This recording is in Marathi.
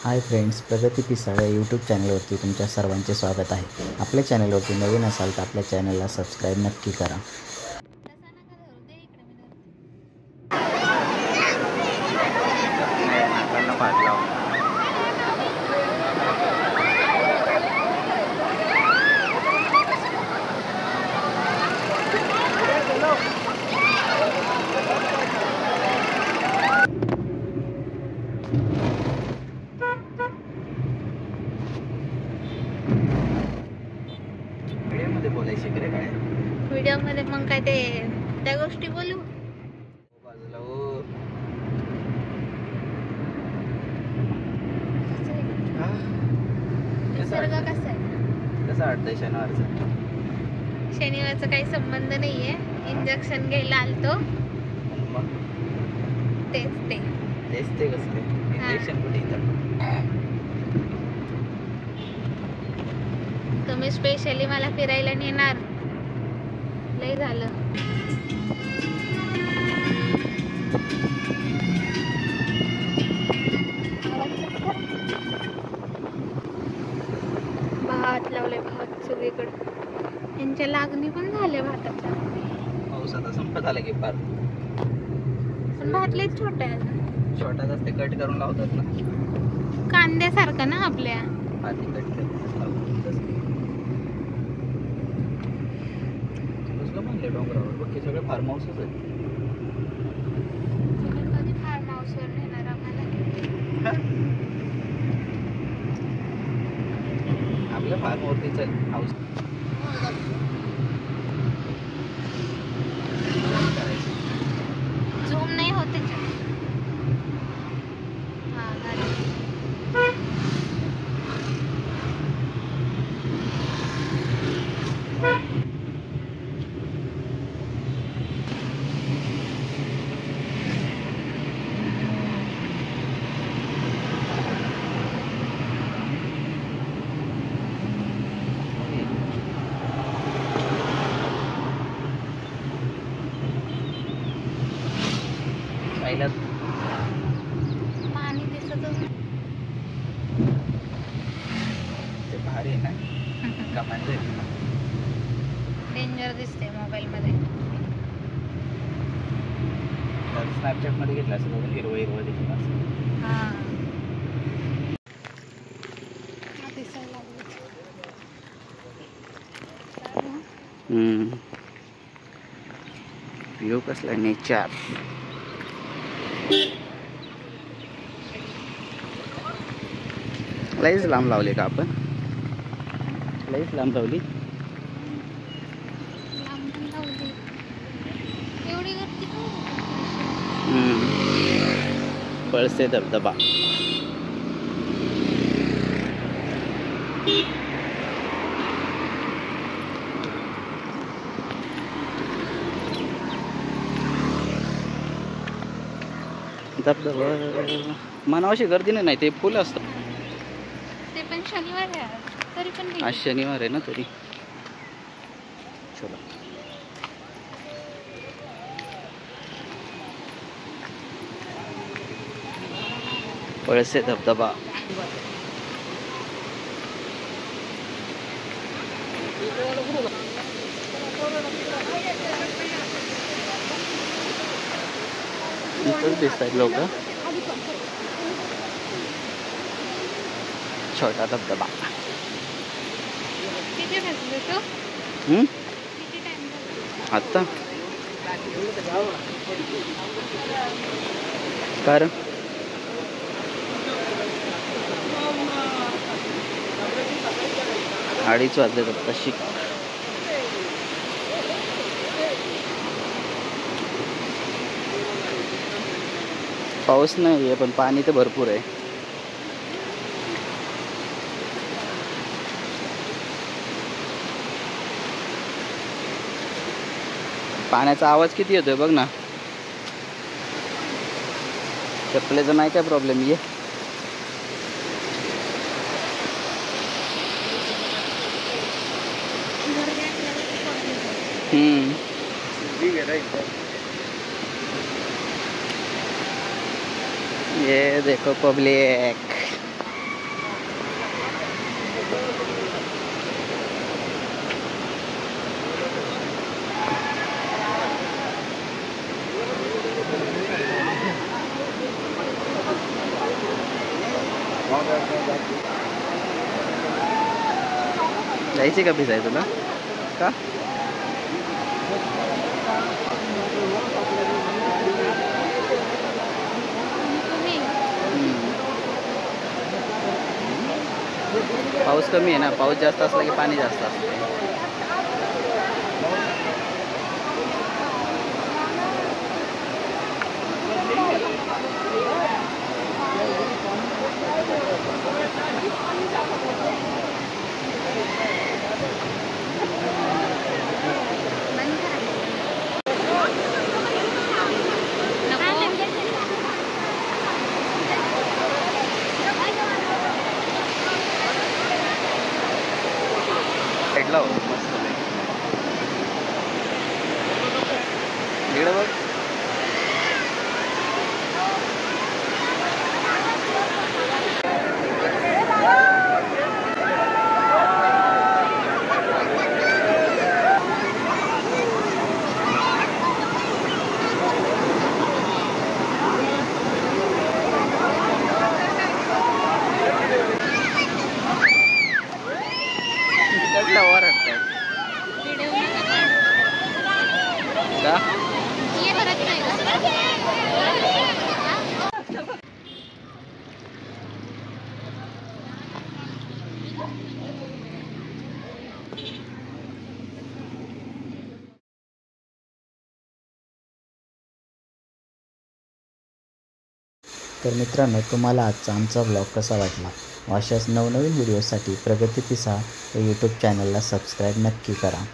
हाय फ्रेंड्स, प्रगती पिसाळ या यूट्यूब चॅनलवरती तुमच्या सर्वांचे स्वागत आहे. आपल्या चॅनलवरती नवीन असाल तर आपल्या चॅनलला सबस्क्राईब नक्की करा. व्हिडिओ मध्ये मग काय ते त्या गोष्टी बोलू. बाजूला निसर्ग कसा आहे? कसं वाटतंय शनिवारचा काही संबंध नाहीये. इंजेक्शन घ्यायला आलतो तेच ते कसले इंजेक्शन कुठे येतात? तुम्ही स्पेशली मला फिरायला नेणार. लय झालं. भात लावले, भात सगळीकडे. यांच्या लागणी पण झाले भाताच्या. पाऊस आता संपत आला की पार. पण भात लय छोटा आहे अजून. छोटाच असते, कट करून लावतात ना, कांद्यासारखा ना आपल्या. आधी कट करून म्हणले डोंगरावर बाकी सगळे फार्म हाऊसच आहेत. तुम्ही कधी फार्म हाऊसवर नेणार आम्हाला? आपल्या फार्म वरती चल हाऊस झूम नाही होत त्याच्यात. हा झालं. पाणी दिसतच ते भारी आहे ना, कमांड डेंजर दिसते मोबाईल मध्ये. स्नॅपचॅट मध्ये घेतला असं बघून हिरवं हिरवं दिसलं असं. हा दिसायला लागलं. व्ह्यू कसला नेचर. लईच लांब लावले का आपण? लईच लांब लावली. एवढी गर्दी पळसे धबधबा. धबधबा मनावाशी गर्दी नाही, ते फुल असतं. ते पण शनिवार आहे तरी पण. आज शनिवार आहे ना तरी. चला पळसे धबधबा. इथंच दिसत आहेत लोक. छोटा धबधबा. किती वाजले तो? किती टाइम झाला? आता कारण 2:30 वाजले तशी. पाऊस नाही आहे पण पाणी तर भरपूर आहे. पाण्याचा आवाज किती येतोय बघ ना. चपलेचा नाही काय प्रॉब्लेम आहे. ये देखो पब्लिक. जायची का भिजाय तुला का? पाऊस कमी आहे ना, पाऊस जास्त असला की पाणी जास्त असतं. भेटला हो मस्त इकडे बघ. कसला ओरडताय का? तर मित्रांनो, तुम्हाला आजचा आमचा ब्लॉग कसा वाटला? अशाच नवनवीन व्हिडिओसाठी प्रगती पिसा या यूट्यूब चॅनलला सबस्क्राईब नक्की करा.